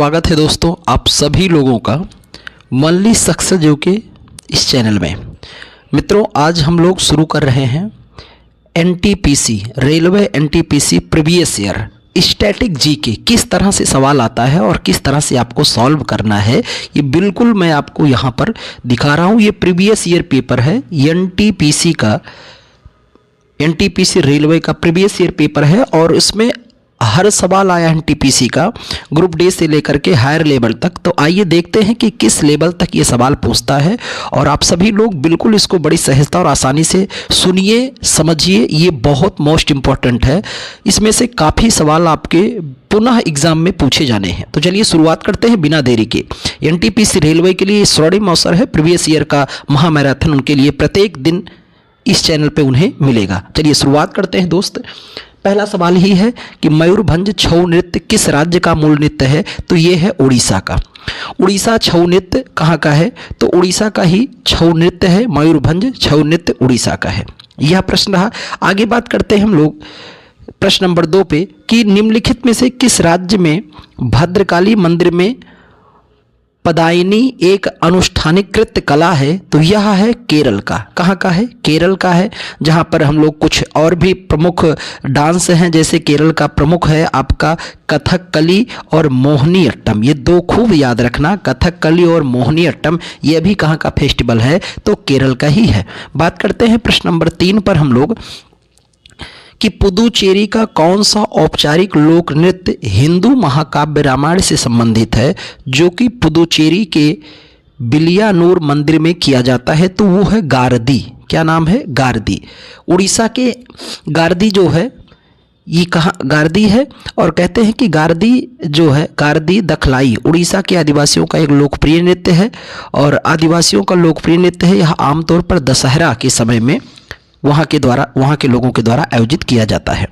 स्वागत है दोस्तों आप सभी लोगों का मनली सक्सेस जो के इस चैनल में। मित्रों, आज हम लोग शुरू कर रहे हैं NTPC railway NTPC previous year static GK. किस तरह से सवाल आता है और किस तरह से आपको सॉल्व करना है ये बिल्कुल मैं आपको यहाँ पर दिखा रहा हूँ। ये प्रीवियस ईयर पेपर है एनटीपीसी का, एनटीपीसी रेलवे का प्रीवियस ईयर पेपर है और इसमें हर सवाल आया है एनटीपीसी का ग्रुप डी से लेकर के हायर लेवल तक। तो आइए देखते हैं कि किस लेवल तक ये सवाल पूछता है और आप सभी लोग बिल्कुल इसको बड़ी सहजता और आसानी से सुनिए, समझिए। ये बहुत मोस्ट इम्पॉर्टेंट है, इसमें से काफ़ी सवाल आपके पुनः एग्जाम में पूछे जाने हैं। तो चलिए शुरुआत करते हैं बिना देरी के। एनटीपीसी रेलवे के लिए स्वर्णिम अवसर है, प्रीवियस ईयर का महामैराथन उनके लिए प्रत्येक दिन इस चैनल पे उन्हें मिलेगा। चलिए शुरुआत करते हैं दोस्त। पहला सवाल ही है कि मयूरभंज छऊ नृत्य किस राज्य का मूल नृत्य है? तो ये है उड़ीसा का। उड़ीसा छऊ नृत्य कहाँ का है? तो उड़ीसा का ही छऊ नृत्य है। मयूरभंज छऊ नृत्य उड़ीसा का है। यह प्रश्न रहा। आगे बात करते हैं हम लोग प्रश्न नंबर 2 पे कि निम्नलिखित में से किस राज्य में भद्रकाली मंदिर में पदायनी एक अनुष्ठानीकृत कला है? तो यह है केरल का। कहाँ का है? केरल का है, जहाँ पर हम लोग कुछ और भी प्रमुख डांस हैं, जैसे केरल का प्रमुख है आपका कथकली और मोहिनीअट्टम। ये दो खूब याद रखना, कथकली और मोहिनीअट्टम। ये भी कहाँ का फेस्टिवल है? तो केरल का ही है। बात करते हैं प्रश्न नंबर 3 पर हम लोग कि पुदुचेरी का कौन सा औपचारिक लोक नृत्य हिंदू महाकाव्य रामायण से संबंधित है, जो कि पुदुचेरी के बिलियानूर मंदिर में किया जाता है? तो वो है गारदी। क्या नाम है? गारदी। उड़ीसा के गारदी जो है ये कहाँ गारदी है, और कहते हैं कि गारदी जो है गारदी दखलाई उड़ीसा के आदिवासियों का एक लोकप्रिय नृत्य है और आदिवासियों का लोकप्रिय नृत्य है। यह आमतौर पर दशहरा के समय में वहाँ के लोगों के द्वारा आयोजित किया जाता है।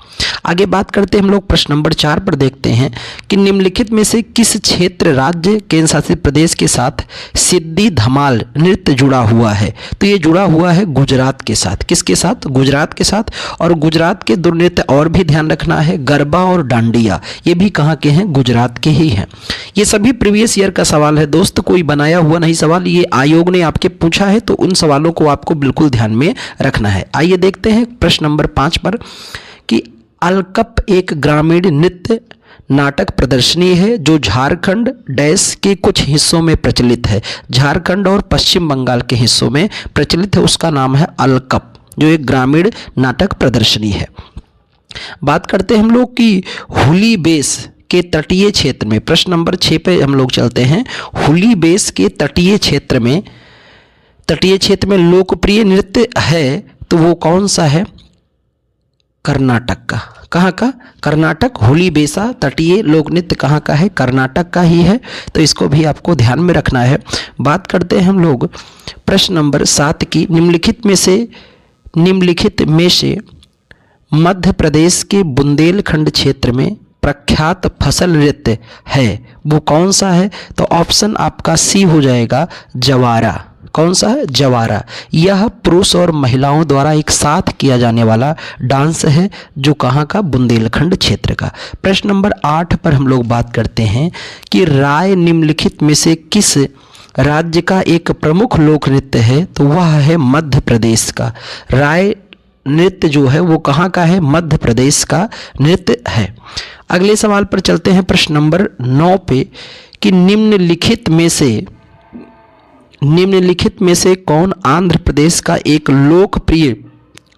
आगे बात करते हैं हम लोग प्रश्न नंबर 4 पर देखते हैं कि निम्नलिखित में से किस क्षेत्र राज्य केंद्र शासित प्रदेश के साथ सिद्धि धमाल नृत्य जुड़ा हुआ है? तो ये जुड़ा हुआ है गुजरात के साथ। किसके साथ? गुजरात के साथ। और गुजरात के दो नृत्य और भी ध्यान रखना है, गरबा और डांडिया। ये भी कहाँ के हैं? गुजरात के ही हैं। ये सभी प्रीवियस ईयर का सवाल है दोस्त, कोई बनाया हुआ नहीं सवाल। ये आयोग ने आपके पूछा है, तो उन सवालों को आपको बिल्कुल ध्यान में रखना है। आइए देखते हैं प्रश्न नंबर 5 पर कि अलकप एक ग्रामीण नृत्य नाटक प्रदर्शनी है जो झारखंड डैश के कुछ हिस्सों में प्रचलित है। झारखंड और पश्चिम बंगाल के हिस्सों में प्रचलित है, उसका नाम है अलकप, जो एक ग्रामीण नाटक प्रदर्शनी है। बात करते हैं हम लोग कि हुली बेस के तटीय क्षेत्र में, प्रश्न नंबर 6 पे हम लोग चलते हैं। हुली बेस के तटीय क्षेत्र में लोकप्रिय नृत्य है, तो वो कौन सा है? कर्नाटक का। कहाँ का? कर्नाटक। हुली बेसा तटीय लोक नृत्य कहाँ का है? कर्नाटक का ही है, तो इसको भी आपको ध्यान में रखना है। बात करते हैं हम लोग प्रश्न नंबर 7 की निम्नलिखित में से मध्य प्रदेश के बुंदेलखंड क्षेत्र में प्रख्यात फसल नृत्य है, वो कौन सा है? तो ऑप्शन आपका सी हो जाएगा, जवारा। कौन सा है? जवारा। यह पुरुष और महिलाओं द्वारा एक साथ किया जाने वाला डांस है, जो कहाँ का? बुंदेलखंड क्षेत्र का। प्रश्न नंबर 8 पर हम लोग बात करते हैं कि राय निम्नलिखित में से किस राज्य का एक प्रमुख लोक नृत्य है? तो वह है मध्य प्रदेश का। राय नृत्य जो है वो कहाँ का है? मध्य प्रदेश का नृत्य है। अगले सवाल पर चलते हैं प्रश्न नंबर 9 पे कि निम्नलिखित में से कौन आंध्र प्रदेश का एक लोकप्रिय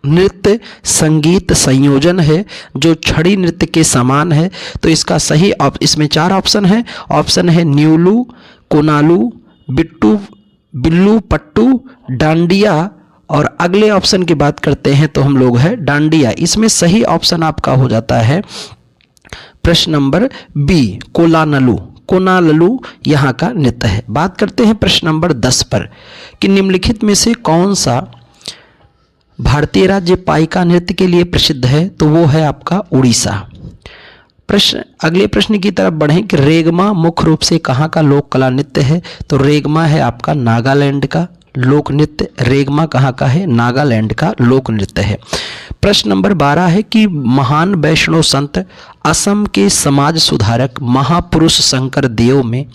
नृत्य संगीत संयोजन है जो छड़ी नृत्य के समान है? तो इसका सही इसमें 4 ऑप्शन है। ऑप्शन है न्यूलू, कोनालू, बिल्लू पट्टू, डांडिया, और अगले ऑप्शन की बात करते हैं तो हम लोग है डांडिया। इसमें सही ऑप्शन आपका हो जाता है प्रश्न नंबर बी, कोनालू यहाँ का नृत्य है। बात करते हैं प्रश्न नंबर 10 पर कि निम्नलिखित में से कौन सा भारतीय राज्य पाइका नृत्य के लिए प्रसिद्ध है? तो वो है आपका उड़ीसा। अगले प्रश्न की तरफ बढ़ें कि रेगमा मुख्य रूप से कहाँ का लोक कला नृत्य है? तो रेगमा है आपका नागालैंड का लोक नृत्य। रेगमा कहाँ का है? नागालैंड का लोक नृत्य है। प्रश्न नंबर 12 है कि महान वैष्णव संत असम के समाज सुधारक महापुरुष शंकर देव में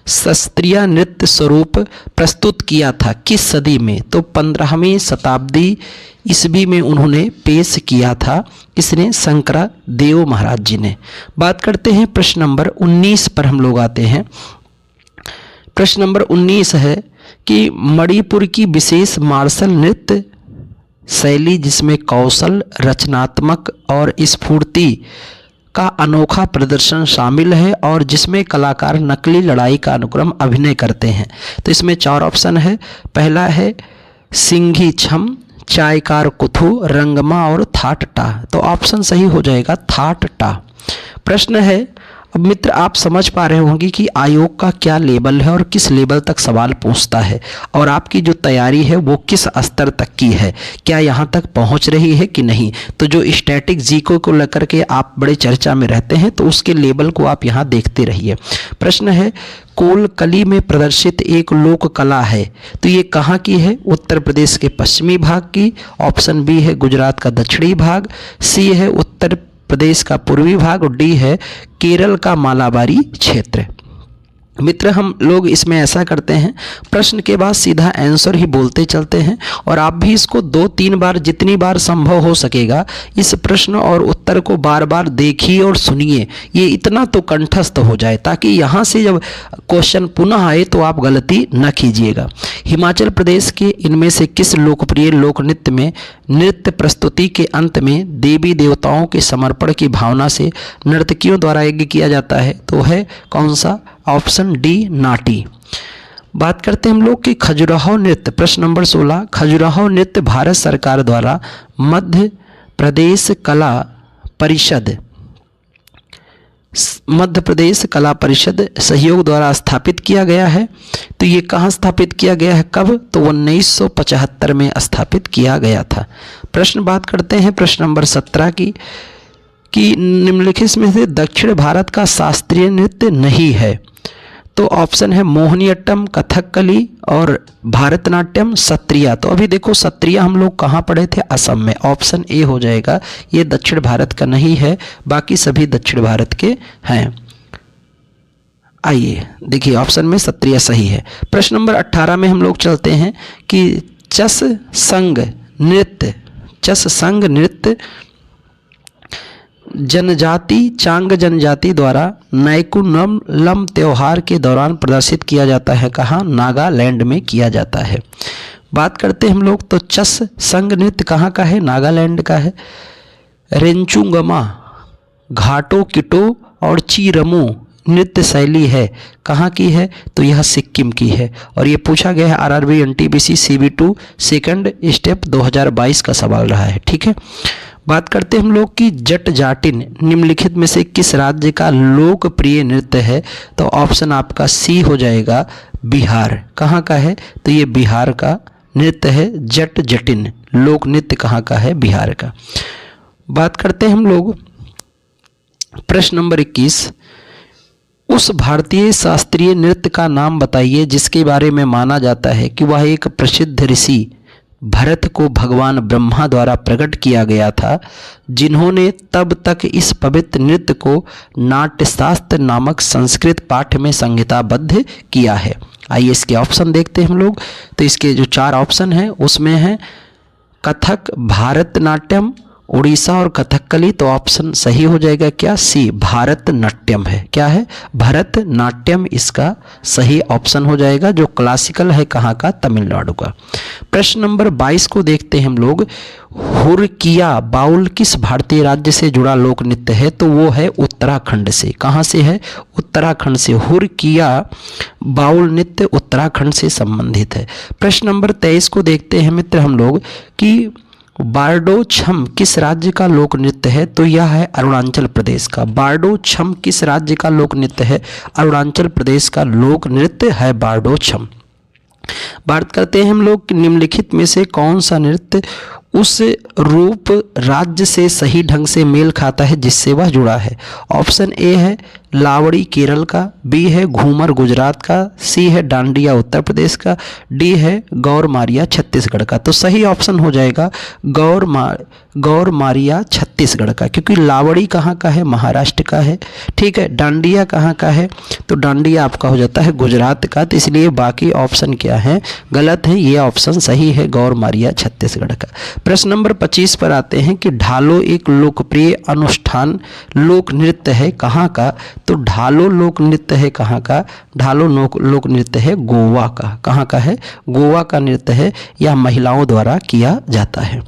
शास्त्रीय नृत्य स्वरूप प्रस्तुत किया था किस सदी में? तो 15वीं शताब्दी ईस्वी में उन्होंने पेश किया था। इसने शंकर देव महाराज जी ने। बात करते हैं प्रश्न नंबर 19 पर हम लोग आते हैं। प्रश्न नंबर 19 है कि मणिपुर की विशेष मार्शल नृत्य शैली जिसमें कौशल, रचनात्मक और स्फूर्ति का अनोखा प्रदर्शन शामिल है और जिसमें कलाकार नकली लड़ाई का अनुक्रम अभिनय करते हैं। तो इसमें 4 ऑप्शन है। पहला है सिंघी छम, चायकार कुथु, रंगमा और थाट टा। तो ऑप्शन सही हो जाएगा थाट टा। प्रश्न है, अब मित्र आप समझ पा रहे होंगे कि आयोग का क्या लेवल है और किस लेवल तक सवाल पूछता है और आपकी जो तैयारी है वो किस स्तर तक की है, क्या यहाँ तक पहुँच रही है कि नहीं। तो जो स्टैटिक जीको को लेकर के आप बड़े चर्चा में रहते हैं तो उसके लेवल को आप यहाँ देखते रहिए। प्रश्न है, कोलकली में प्रदर्शित एक लोक कला है तो ये कहाँ की है? उत्तर प्रदेश के पश्चिमी भाग की। ऑप्शन बी है गुजरात का दक्षिणी भाग, सी है उत्तर प्रदेश का पूर्वी भाग और डी है केरल का मालाबारी क्षेत्र। मित्र हम लोग इसमें ऐसा करते हैं, प्रश्न के बाद सीधा आंसर ही बोलते चलते हैं और आप भी इसको 2-3 बार जितनी बार संभव हो सकेगा इस प्रश्न और उत्तर को बार बार देखिए और सुनिए। ये इतना तो कंठस्थ हो जाए ताकि यहाँ से जब क्वेश्चन पुनः आए तो आप गलती न कीजिएगा। हिमाचल प्रदेश के इनमें से किस लोकप्रिय लोक नृत्य में नृत्य प्रस्तुति के अंत में देवी देवताओं के समर्पण की भावना से नर्तकियों द्वारा यज्ञ किया जाता है? तो है कौन सा? ऑप्शन डी नाटी। बात करते हैं हम लोग कि खजुराहो नृत्य। प्रश्न नंबर 16, खजुराहो नृत्य भारत सरकार द्वारा मध्य प्रदेश कला परिषद सहयोग द्वारा स्थापित किया गया है। तो ये कहाँ स्थापित किया गया है, कब? तो 1975 में स्थापित किया गया था। प्रश्न बात करते हैं प्रश्न नंबर 17 की कि निम्नलिखित में से दक्षिण भारत का शास्त्रीय नृत्य नहीं है। तो ऑप्शन है मोहिनीअट्टम, कथकली और भारतनाट्यम, सत्रिया। तो अभी देखो सत्रिया हम लोग कहाँ पढ़े थे? असम में। ऑप्शन ए हो जाएगा, ये दक्षिण भारत का नहीं है, बाकी सभी दक्षिण भारत के हैं। आइए देखिए ऑप्शन में सत्रिया सही है। प्रश्न नंबर 18 में हम लोग चलते हैं कि चस संग नृत्य चांग जनजाति द्वारा नैकुनम त्योहार के दौरान प्रदर्शित किया जाता है। कहाँ? नागालैंड में किया जाता है। बात करते हैं हम लोग तो चस संग नृत्य कहाँ का है? नागालैंड का है। रेंचुंगमा, घाटो किटो और चीरमो नृत्य शैली है कहाँ की है? तो यह सिक्किम की है और ये पूछा गया है RRB NTPC CB2 second step 2022 का सवाल रहा है। ठीक है। बात करते हैं हम लोग कि जट जाटिन निम्नलिखित में से किस राज्य का लोकप्रिय नृत्य है? तो ऑप्शन आपका सी हो जाएगा बिहार। कहाँ का है? तो ये बिहार का नृत्य है। जट जटिन लोक नृत्य कहाँ का है? बिहार का। बात करते हैं हम लोग प्रश्न नंबर 21, उस भारतीय शास्त्रीय नृत्य का नाम बताइए जिसके बारे में माना जाता है कि वह एक प्रसिद्ध ऋषि भरत को भगवान ब्रह्मा द्वारा प्रकट किया गया था, जिन्होंने तब तक इस पवित्र नृत्य को नाट्यशास्त्र नामक संस्कृत पाठ्य में संहिताबद्ध किया है। आइए इसके ऑप्शन देखते हैं हम लोग। तो इसके जो 4 ऑप्शन हैं उसमें है कथक, भारतनाट्यम, उड़ीसा और कथकली। तो ऑप्शन सही हो जाएगा क्या? सी, भारतनाट्यम है। क्या है? भरतनाट्यम इसका सही ऑप्शन हो जाएगा, जो क्लासिकल है कहाँ का? तमिलनाडु का। प्रश्न नंबर 22 को देखते हैं हम लोग। हुरकिया बाउल किस भारतीय राज्य से जुड़ा लोक नृत्य है? तो वो है उत्तराखंड से। कहाँ से है? उत्तराखंड से। हुरकिया बाउल नृत्य उत्तराखंड से संबंधित है। प्रश्न नंबर 23 को देखते हैं मित्र हम लोग कि बारडो छम किस राज्य का लोक नृत्य है? तो यह है अरुणाचल प्रदेश का। बारडो छम किस राज्य का लोक नृत्य है? अरुणाचल प्रदेश का लोक नृत्य है बारडो छम। बात करते हैं हम लोग कि निम्नलिखित में से कौन सा नृत्य उस रूप राज्य से सही ढंग से मेल खाता है जिससे वह जुड़ा है? ऑप्शन ए है लावड़ी केरल का, बी है घूमर गुजरात का, सी है डांडिया उत्तर प्रदेश का, डी है गौर मारिया छत्तीसगढ़ का। तो सही ऑप्शन हो जाएगा गौर मारिया छत्तीसगढ़ का, क्योंकि लावड़ी कहाँ का है, महाराष्ट्र का है। ठीक है, डांडिया कहाँ का है, तो डांडिया आपका हो जाता है गुजरात का। तो इसलिए बाकी ऑप्शन क्या है, गलत है, ये ऑप्शन सही है गौर मारिया छत्तीसगढ़ का। प्रश्न नंबर 25 पर आते हैं कि ढालो एक लोकप्रिय अनुष्ठान लोक नृत्य है कहाँ का, तो ढालो लोक नृत्य है कहाँ का, ढालो लोक नृत्य है गोवा का। कहाँ का है, गोवा का नृत्य है, यह महिलाओं द्वारा किया जाता है।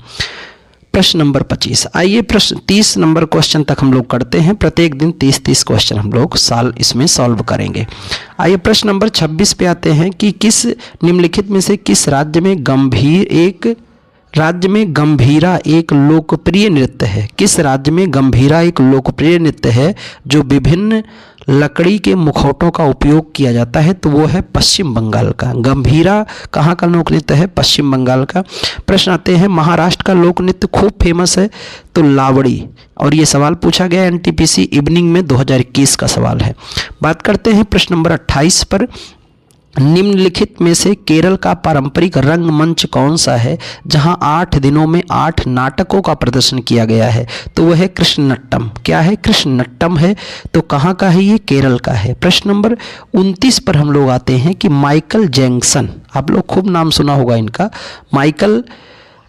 प्रश्न नंबर 25। आइए प्रश्न 30 नंबर क्वेश्चन तक हम लोग करते हैं। प्रत्येक दिन 30-30 क्वेश्चन हम लोग इसमें सॉल्व करेंगे। आइए प्रश्न नंबर 26 पे आते हैं कि किस निम्नलिखित में से किस राज्य में गंभीरा एक लोकप्रिय नृत्य है। किस राज्य में गंभीरा एक लोकप्रिय नृत्य है जो विभिन्न लकड़ी के मुखौटों का उपयोग किया जाता है, तो वो है पश्चिम बंगाल का। गंभीरा कहाँ का लोक नृत्य है, पश्चिम बंगाल का। प्रश्न आते हैं महाराष्ट्र का लोक नृत्य खूब फेमस है, तो लावड़ी, और ये सवाल पूछा गया एनटीपीसी इवनिंग में 2021 का सवाल है। बात करते हैं प्रश्न नंबर 28 पर, निम्नलिखित में से केरल का पारंपरिक रंगमंच कौन सा है जहां 8 दिनों में 8 नाटकों का प्रदर्शन किया गया है, तो वह है कृष्णनट्टम। क्या है, कृष्णनट्टम है। तो कहां का है, ये केरल का है। प्रश्न नंबर 29 पर हम लोग आते हैं कि माइकल जैक्सन, आप लोग खूब नाम सुना होगा इनका, माइकल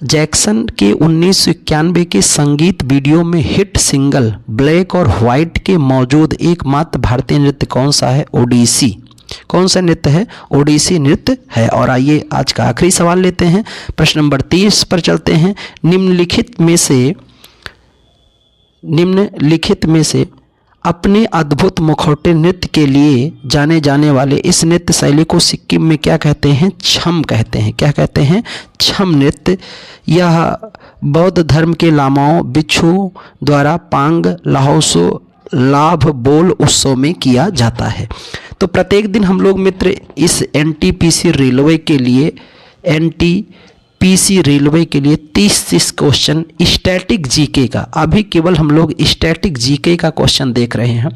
जैक्सन के 1991 के संगीत वीडियो में हिट सिंगल ब्लैक और व्हाइट के मौजूद एकमात्र भारतीय नृत्य कौन सा है, ओडिसी। कौन सा नृत्य है, ओडिसी नृत्य है। और आइए आज का आखिरी सवाल लेते हैं, प्रश्न नंबर 30 पर चलते हैं। निम्नलिखित में से अपने अद्भुत मुखौटे नृत्य के लिए जाने जाने वाले इस नृत्य शैली को सिक्किम में क्या कहते हैं, छम कहते हैं। क्या कहते हैं, छम नृत्य। यह बौद्ध धर्म के लामाओं बिच्छू द्वारा पांग लाओसो लाभ बोल उत्सव में किया जाता है। तो प्रत्येक दिन हम लोग मित्र इस एनटीपीसी रेलवे के लिए 30-30 क्वेश्चन स्टैटिक जीके का, अभी केवल हम लोग स्टैटिक जीके का क्वेश्चन देख रहे हैं,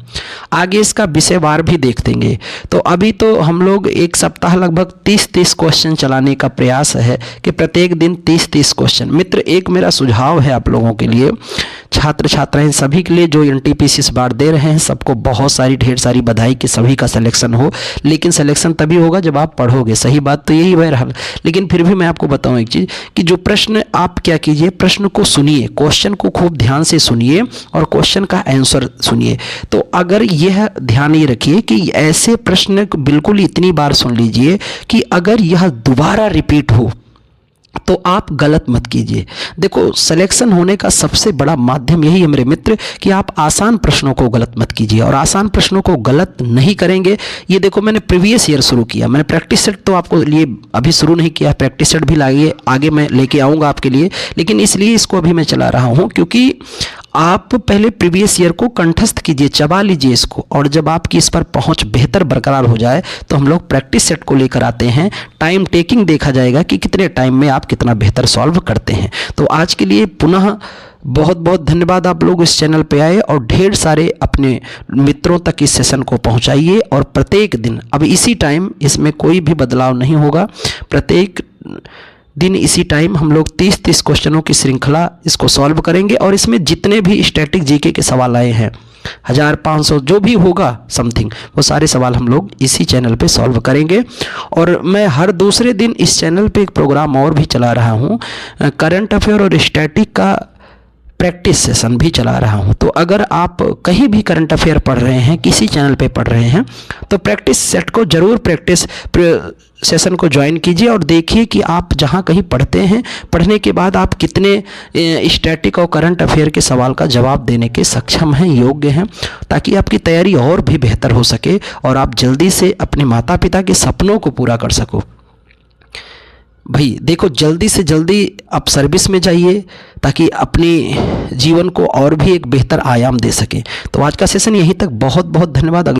आगे इसका विषयवार भी देख देंगे। तो अभी तो हम लोग एक सप्ताह लगभग 30-30 क्वेश्चन चलाने का प्रयास है कि प्रत्येक दिन 30-30 क्वेश्चन। मित्र एक मेरा सुझाव है आप लोगों के लिए, छात्र छात्राएं सभी के लिए जो एनटीपीसी इस बार दे रहे हैं, सबको बहुत सारी ढेर सारी बधाई कि सभी का सिलेक्शन हो, लेकिन सिलेक्शन तभी होगा जब आप पढ़ोगे। सही बात तो यही बहरहाल, लेकिन फिर भी मैं आपको बताऊं एक चीज़ कि जो प्रश्न आप क्या कीजिए, प्रश्न को सुनिए, क्वेश्चन को खूब ध्यान से सुनिए और क्वेश्चन का आंसर सुनिए। तो अगर यह ध्यान ये रखिए कि ऐसे प्रश्न बिल्कुल इतनी बार सुन लीजिए कि अगर यह दोबारा रिपीट हो तो आप गलत मत कीजिए। देखो सिलेक्शन होने का सबसे बड़ा माध्यम यही है मेरे मित्र कि आप आसान प्रश्नों को गलत मत कीजिए, और आसान प्रश्नों को गलत नहीं करेंगे। ये देखो मैंने प्रीवियस ईयर शुरू किया, मैंने प्रैक्टिस सेट तो आपको लिए अभी शुरू नहीं किया, प्रैक्टिस सेट भी लाइए, आगे मैं लेके आऊँगा आपके लिए, लेकिन इसलिए इसको अभी मैं चला रहा हूँ क्योंकि आप पहले प्रीवियस ईयर को कंठस्थ कीजिए, चबा लीजिए इसको, और जब आपकी इस पर पहुंच बेहतर बरकरार हो जाए तो हम लोग प्रैक्टिस सेट को लेकर आते हैं। टाइम टेकिंग देखा जाएगा कि कितने टाइम में आप कितना बेहतर सॉल्व करते हैं। तो आज के लिए पुनः बहुत बहुत धन्यवाद, आप लोग इस चैनल पे आए और ढेर सारे अपने मित्रों तक इस सेशन को पहुंचाइए। और प्रत्येक दिन अब इसी टाइम, इसमें कोई भी बदलाव नहीं होगा, प्रत्येक दिन इसी टाइम हम लोग 30-30 क्वेश्चनों की श्रृंखला इसको सॉल्व करेंगे। और इसमें जितने भी स्टैटिक जीके के सवाल आए हैं 1500 जो भी होगा समथिंग, वो सारे सवाल हम लोग इसी चैनल पे सॉल्व करेंगे। और मैं हर दूसरे दिन इस चैनल पे एक प्रोग्राम और भी चला रहा हूँ, करंट अफेयर और स्टैटिक का प्रैक्टिस सेशन भी चला रहा हूं। तो अगर आप कहीं भी करंट अफेयर पढ़ रहे हैं, किसी चैनल पे पढ़ रहे हैं, तो प्रैक्टिस सेट को जरूर, प्रैक्टिस सेशन को ज्वाइन कीजिए और देखिए कि आप जहां कहीं पढ़ते हैं, पढ़ने के बाद आप कितने स्टैटिक और करंट अफेयर के सवाल का जवाब देने के सक्षम हैं, योग्य हैं, ताकि आपकी तैयारी और भी बेहतर हो सके और आप जल्दी से अपने माता पिता के सपनों को पूरा कर सको। भाई देखो जल्दी से जल्दी आप सर्विस में जाइए ताकि अपने जीवन को और भी एक बेहतर आयाम दे सकें। तो आज का सेशन यहीं तक, बहुत बहुत धन्यवाद।